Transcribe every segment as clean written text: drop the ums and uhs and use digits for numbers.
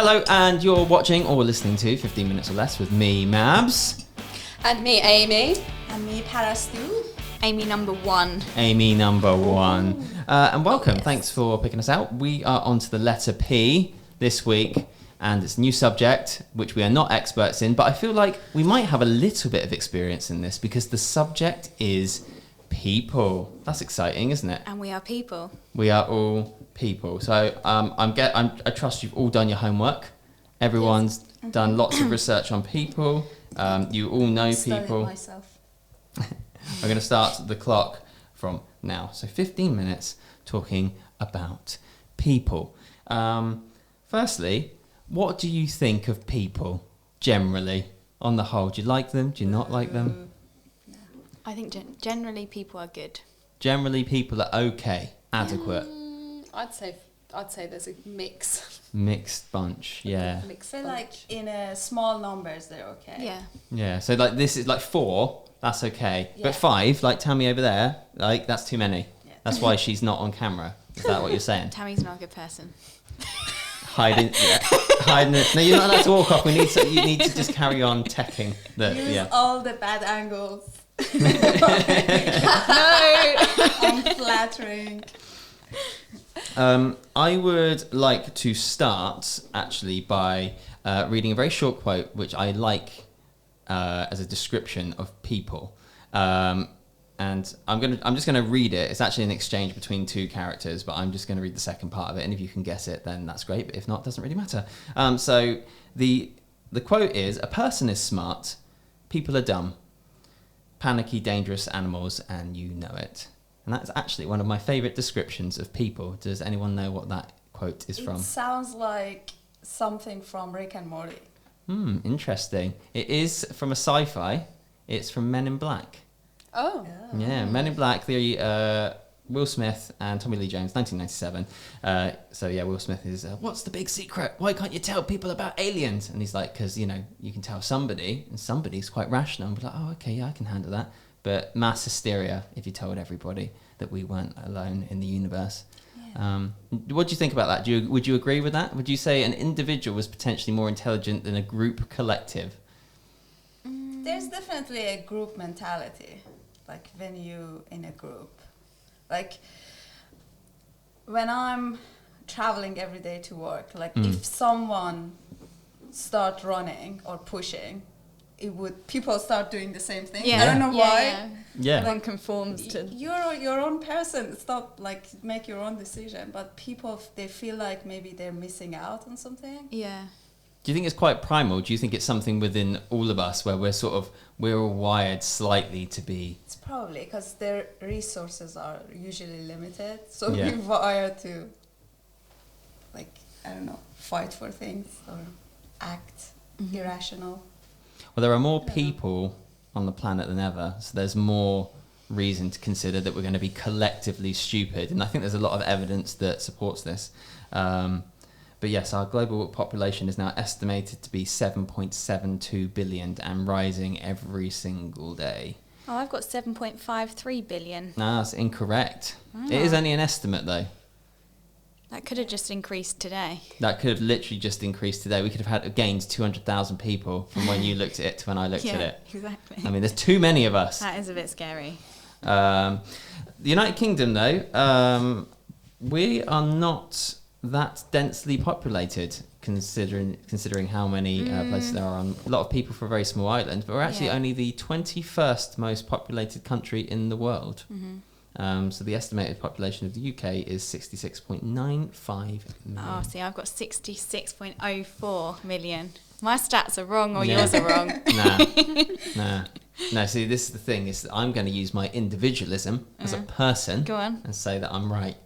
Hello, and you're watching or listening to 15 Minutes or Less with me, Mabs. And me, Amy. And me, Parastu. Amy number one. Amy number one. And welcome. Yes. Thanks for picking us out. We are on to the letter P this week, and it's a new subject, which we are not experts in, but I feel like we might have a little bit of experience in this because the subject is people. That's exciting, isn't it? And we are people. We are all people. So I trust you've all done your homework. Everyone's done lots of research on people. You all know people. Myself. I'm going to start the clock from now. So 15 minutes talking about people. Firstly, what do you think of people generally? On the whole, do you like them? Do you not like them? I think generally people are good. Generally, people are okay, adequate. I'd say there's a mix. Mixed bunch, yeah. So like in small numbers, they're okay. Yeah. Yeah. So like this is like 4. That's okay, Yeah. but 5, like Tammy over there, like that's too many. Yeah. That's why she's not on camera. Is that what you're saying? Tammy's not a good person. Hiding it. No, you're not allowed to walk off. You need to just carry on teching. Use all the bad angles. No. Unflattering. I would like to start actually by reading a very short quote, which I like as a description of people. And I'm just gonna read it. It's actually an exchange between 2 characters, but I'm just gonna read the second part of it. And if you can guess it, then that's great. But if not, it doesn't really matter. So the quote is: "A person is smart, people are dumb, panicky, dangerous animals, and you know it." And that's actually one of my favourite descriptions of people. Does anyone know what that quote is from? It sounds like something from Rick and Morty. Interesting. It is from a sci-fi. It's from Men in Black. Oh. Yeah, Men in Black, the Will Smith and Tommy Lee Jones, 1997. So yeah, Will Smith is, what's the big secret? Why can't you tell people about aliens? And he's like, because, you can tell somebody, and somebody's quite rational, and be like, oh, okay, yeah, I can handle that. But mass hysteria if you told everybody that we weren't alone in the universe. Yeah. What do you think about that? Would you agree with that? Would you say an individual was potentially more intelligent than a group collective? There's definitely a group mentality, like when you in a group. Like when I'm traveling every day to work, like if someone start running or pushing, people start doing the same thing. Yeah. I don't know why. Yeah. One conforms to. You're your own person. Stop, make your own decision. But people, they feel like maybe they're missing out on something. Yeah. Do you think it's quite primal? Do you think it's something within all of us where we're all wired slightly to be? It's probably because their resources are usually limited. So Yeah. we're wired to, fight for things or act irrational. Well, there are more people on the planet than ever, so there's more reason to consider that we're going to be collectively stupid, and I think there's a lot of evidence that supports this. But yes, our global population is now estimated to be 7.72 billion and rising every single day. Oh, I've got 7.53 billion. No, that's incorrect. It is only an estimate, though. That could have just increased today. That could have literally just increased today. We could have gained 200,000 people from when you looked at it to when I looked at it. Exactly. I mean, there's too many of us. That is a bit scary. The United Kingdom, though, we are not that densely populated, considering how many places there are on. A lot of people for a very small island, but we're actually only the 21st most populated country in the world. So the estimated population of the UK is 66.95 million. Oh, see, I've got 66.04 million. My stats are wrong or yours are wrong. Nah. No, see, this is the thing, is that I'm going to use my individualism as a person. Go on. And say that I'm right.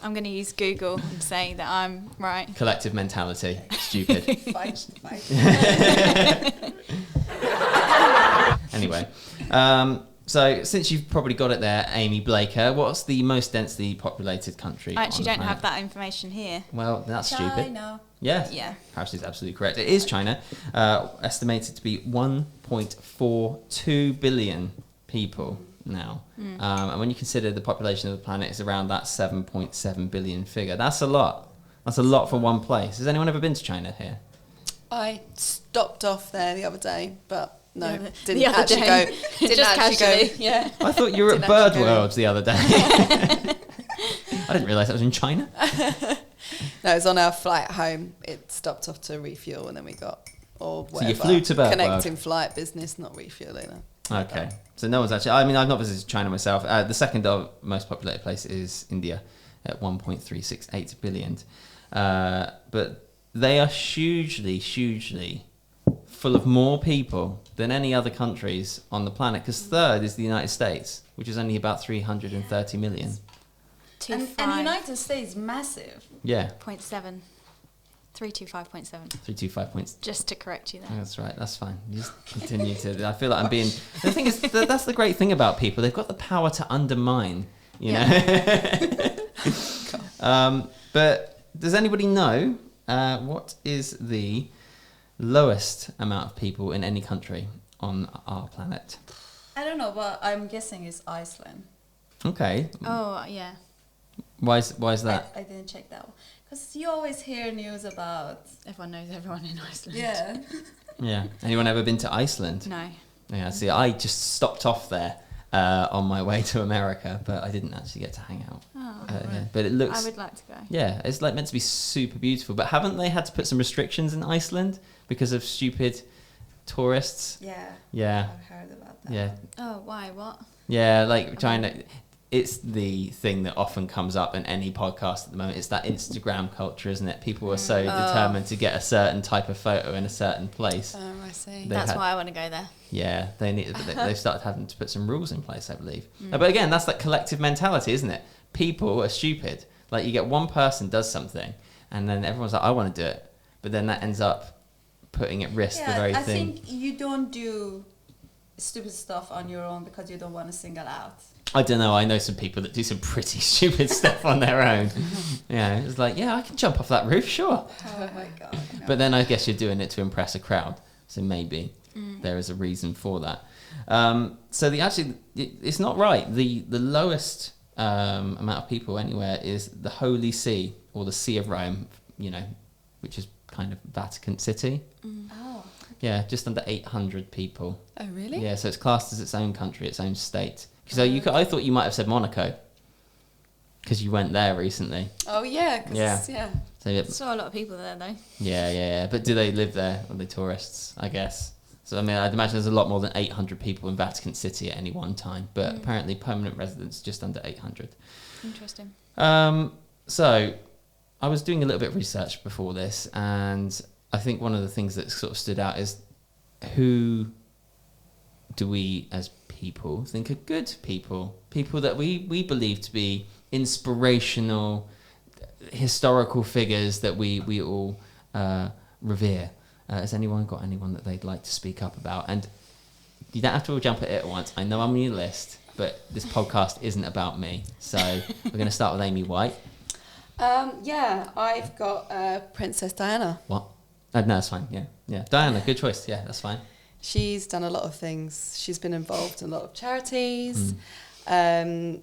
I'm going to use Google and say that I'm right. Collective mentality. Stupid. Fight. Anyway, so since you've probably got it there, Amy Blaker, what's the most densely populated country? I actually on the don't have planet? that information here. Well, that's stupid. China. Yes. Yeah. Paris is absolutely correct. It is China, estimated to be 1.42 billion people now. And when you consider the population of the planet is around that 7.7 billion figure, that's a lot. That's a lot for one place. Has anyone ever been to China here? I stopped off there the other day, but no, The didn't other actually day. go. Didn't Just actually casually. go. Yeah. I thought you were at Didn't actually Bird go. World the other day. I didn't realise that was in China. No, it was on our flight home. It stopped off to refuel, and then we got So whatever. you flew to Bird World. Connecting flight business, not refueling. Okay. So no one's actually... I mean, I've not visited China myself. The second most populated place is India at 1.368 billion. But they are hugely full of more people than any other countries on the planet. Because third is the United States, which is only about 330 million. And United States massive. Yeah. 0.7. 325.7. 325 points. Just to correct you there. That's right. That's fine. You just continue to... I feel like I'm being... The thing is, that's the great thing about people. They've got the power to undermine, you know. But does anybody know what is the lowest amount of people in any country on our planet? I don't know, but I'm guessing it's Iceland. Okay. Oh, yeah. Why is that? I didn't check that one. Because you always hear news about... Everyone knows everyone in Iceland. Yeah. Yeah. Anyone ever been to Iceland? No. Yeah. See, I just stopped off there on my way to America, but I didn't actually get to hang out. Oh, Yeah. But it looks... I would like to go. Yeah, it's like meant to be super beautiful. But haven't they had to put some restrictions in Iceland because of stupid tourists? Yeah. Yeah. I've heard about that. Yeah. Oh, why? What? Yeah, like trying to... It's the thing that often comes up in any podcast at the moment. It's that Instagram culture, isn't it? People are so determined to get a certain type of photo in a certain place. Oh, I see. That's why I want to go there. Yeah, they've started having to put some rules in place, I believe. But again, that's that collective mentality, isn't it? People are stupid. Like you get one person does something, and then everyone's like, "I want to do it," but then that ends up putting at risk the very I thing. think you don't do stupid stuff on your own because you don't want to single out. I don't know. I know some people that do some pretty stupid stuff on their own. Yeah, it's like, yeah, I can jump off that roof, sure. Oh my god. No. But then I guess you're doing it to impress a crowd, so maybe there is a reason for that. So it's not right. The lowest amount of people anywhere is the Holy See or the See of Rome, you know, which is kind of Vatican City. Oh. Yeah, just under 800 people. Oh, really? Yeah, so it's classed as its own country, its own state. So I thought you might have said Monaco because you went there recently. Oh, yeah. 'Cause, Yeah. yeah. So yeah, Saw a lot of people there though. yeah. But do they live there? Are they tourists? I guess. So I mean, I'd imagine there's a lot more than 800 people in Vatican City at any one time. But apparently, permanent residents just under 800. Interesting. So I was doing a little bit of research before this, and I think one of the things that sort of stood out is who do we as people think are good people that we believe to be inspirational historical figures that we all revere. Has anyone got anyone that they'd like to speak up about? And you don't have to all jump at it at once. I know I'm on your list, but this podcast isn't about me, so we're going to start with Amy White. Yeah, I've got Princess Diana. What? No, that's fine. Yeah. Diana, good choice. Yeah, that's fine. She's done a lot of things. She's been involved in a lot of charities.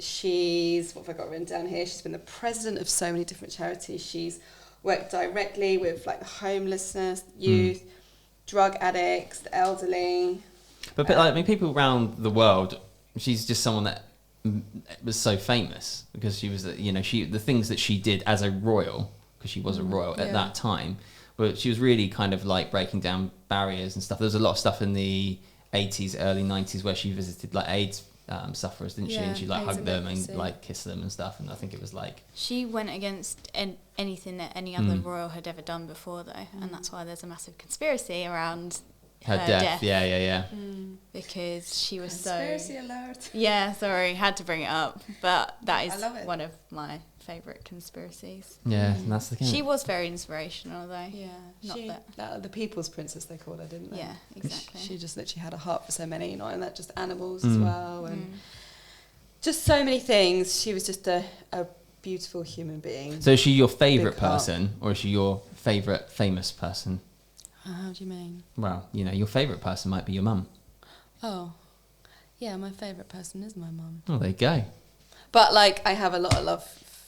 She's, what have I got written down here? She's been the president of so many different charities. She's worked directly with like the homelessness, youth, drug addicts, the elderly. But like, I mean, people around the world, she's just someone that was so famous because she was, you know, the things that she did as a royal, because she was a royal at that time, but she was really kind of like breaking down barriers and stuff. There was a lot of stuff in the 80s, early 90s where she visited like AIDS sufferers, didn't she? And she like hugged them and like kissed them and stuff. And I think it was like... She went against anything that any other royal had ever done before though. And that's why there's a massive conspiracy around her death. Yeah. Because she was Conspiracy alert. Yeah, sorry, had to bring it up. But that is I love it. one of my favourite conspiracies. Yeah, and that's the thing. She was very inspirational though. Yeah, Not she, that. the people's princess they called her, didn't they? Yeah, exactly. She just literally had a heart for so many, you know, and that just animals as well, and just so many things. She was just a beautiful human being. So is she your favourite Big heart. person, or is she your favourite famous person? How do you mean? Well, you know, your favourite person might be your mum. Oh, yeah, my favourite person is my mum. Oh, there you go. But like, I have a lot of love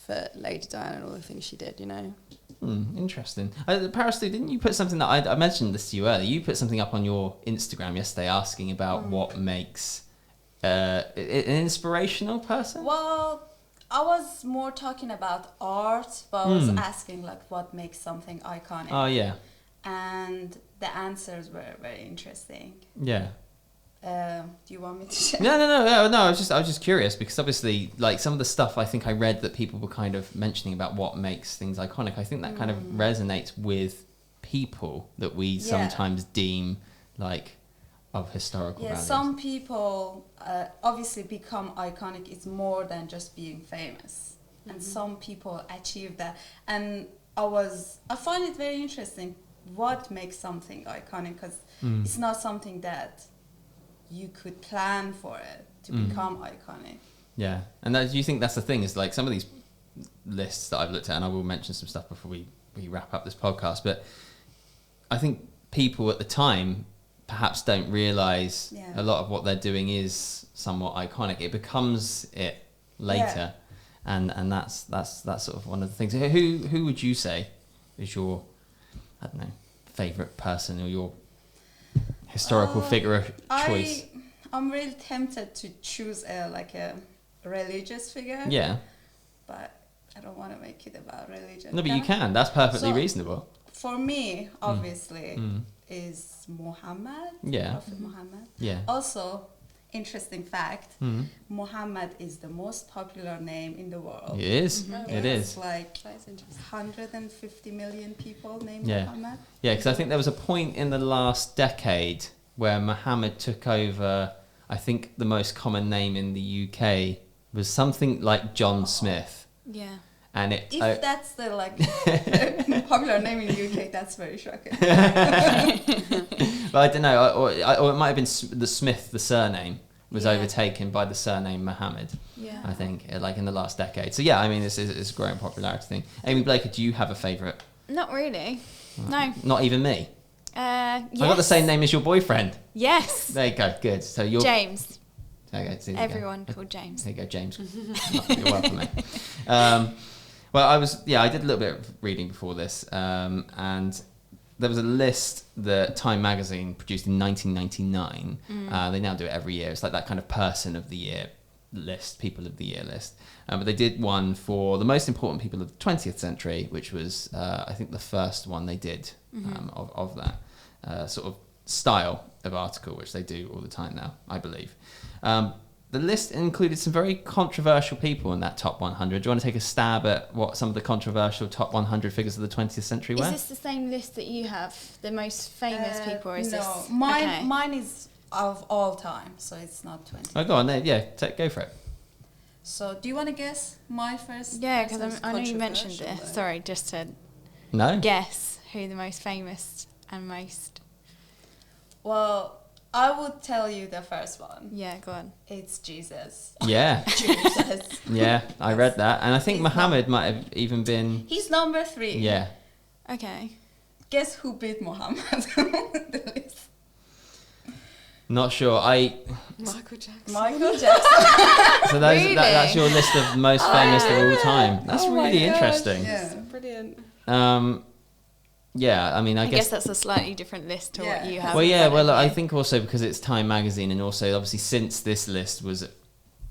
for Lady Diana and all the things she did, you know. Interesting. Paris, didn't you put something that I mentioned this to you earlier? You put something up on your Instagram yesterday asking about what makes an inspirational person? Well, I was more talking about art, but I was asking like what makes something iconic. Oh, yeah. And the answers were very interesting. Yeah. Do you want me to share? No. I was just curious because obviously, like some of the stuff I think I read that people were kind of mentioning about what makes things iconic. I think that kind of resonates with people that we sometimes deem like of historical Yeah, values. some people obviously become iconic. It's more than just being famous, and some people achieve that. And I find it very interesting what makes something iconic, because it's not something that you could plan for it to become iconic. Yeah, and do you think that's the thing? Is like some of these lists that I've looked at, and I will mention some stuff before we wrap up this podcast. But I think people at the time perhaps don't realise a lot of what they're doing is somewhat iconic. It becomes it later, and that's sort of one of the things. Who would you say is your, I don't know, favourite person or your historical figure of choice? I'm really tempted to choose a religious figure. Yeah. But I don't want to make it about religion. No, but you can. That's perfectly So, reasonable. For me, obviously, is Muhammad. Yeah. Prophet Muhammad. Yeah. Also, interesting fact, Muhammad is the most popular name in the world. It is. It It's is. like That is interesting. 150 million people named Yeah. Muhammad. Yeah, because I think there was a point in the last decade where Muhammad took over. I think the most common name in the UK was something like John Smith, Yeah. and it. If that's the popular name in the UK, that's very shocking. But I don't know, or it might have been the Smith. The surname was Yeah. overtaken by the surname Muhammad. Yeah. I think, like in the last decade. So yeah, I mean, it's a growing popularity thing. Amy Blaker, do you have a favourite? Not really. No. Not even me. Yes. I got the same name as your boyfriend. Yes. There you go. Good. So you're James. Okay, so there you go. Everyone called James. There you go, James. You're welcome, mate. Well, I did a little bit of reading before this, and there was a list that Time magazine produced in 1999. They now do it every year. It's like that kind of person of the year list, people of the year list. But they did one for the most important people of the 20th century, which was, I think, the first one they did of that sort of style of article, which they do all the time now, I believe. The list included some very controversial people in that top 100. Do you want to take a stab at what some of the controversial top 100 figures of the 20th century were? Is this the same list that you have? The most famous people, or is no, this? mine is of all time, so it's not 20. Oh, go on, yeah, go for it. So, do you want to guess my first? Yeah, person? because I know you mentioned controversial, this. though. Sorry, just to No? guess who the most famous and most. Well, I would tell you the first one. Yeah, go on. It's Jesus. Yeah. Jesus. Yeah, I read that. And I think He's Muhammad might have even been... He's number 3. Yeah. Okay. Guess who beat Muhammad on the list? Not sure. Michael Jackson. Michael Jackson. So Really? that's your list of most famous of all time. That's Oh my really gosh, interesting. yeah. Brilliant. Yeah, I mean, I guess guess that's a slightly different list to what Yeah. you have. well, in yeah, front well, of I you. think also because it's Time magazine, and also obviously since this list was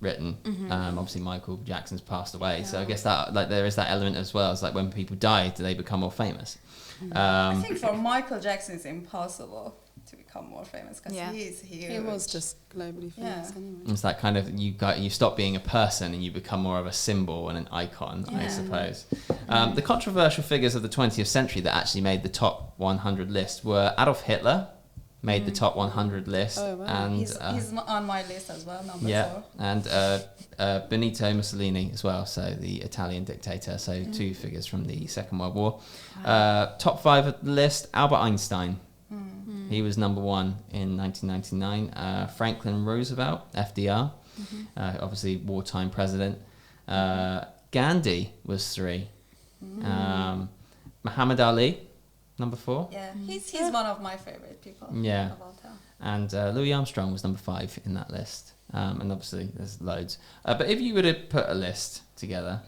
written, obviously Michael Jackson's passed away, so I guess that there is that element as well. It's like when people die, do they become more famous? I think for Michael Jackson, it's impossible to become more famous because Yeah. he is huge. He was just globally famous Yeah. anyway. It's that kind of you stop being a person and you become more of a symbol and an icon, I Yeah. suppose. The controversial figures of the 20th century that actually made the top 100 list were Adolf Hitler, made the top 100 list, Oh, wow. and He's on my list as well, number 4. and Benito Mussolini as well, so the Italian dictator. So 2 figures from the Second World War. Top 5 of the list: Albert Einstein. He was number 1 in 1999. Franklin Roosevelt, FDR, obviously wartime president. Gandhi was 3. Muhammad Ali, number 4. Yeah, he's one of my favorite people. Yeah. Of all time. And Louis Armstrong was number 5 in that list. And obviously there's loads. But if you were to put a list together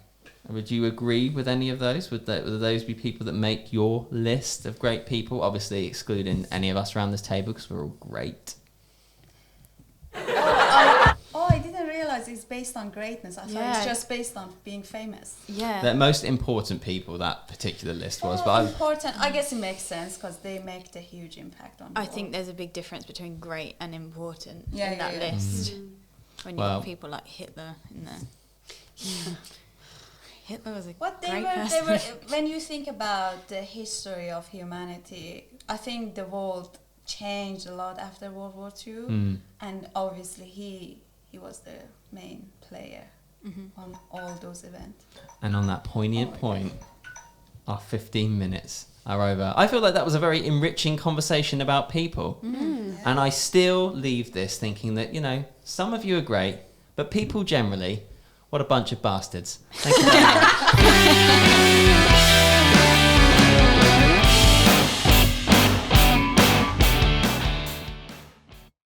Would you agree with any of those? Would those be people that make your list of great people? Obviously, excluding any of us around this table because we're all great. I didn't realize it's based on greatness. I thought it's just based on being famous. Yeah. The most important people, that particular list was. But Important. I guess it makes sense because they make a huge impact on the I world. think there's a big difference between great and important Yeah, in that yeah, yeah. list. When you've Well- got people like Hitler in there. Hitler was a What great they person. were, when you think about the history of humanity, I think the world changed a lot after World War II, and obviously he was the main player on all those events. And on that poignant point, our 15 minutes are over. I feel like that was a very enriching conversation about people. And I still leave this thinking that, you know, some of you are great, but people generally, what a bunch of bastards. Thank you very much.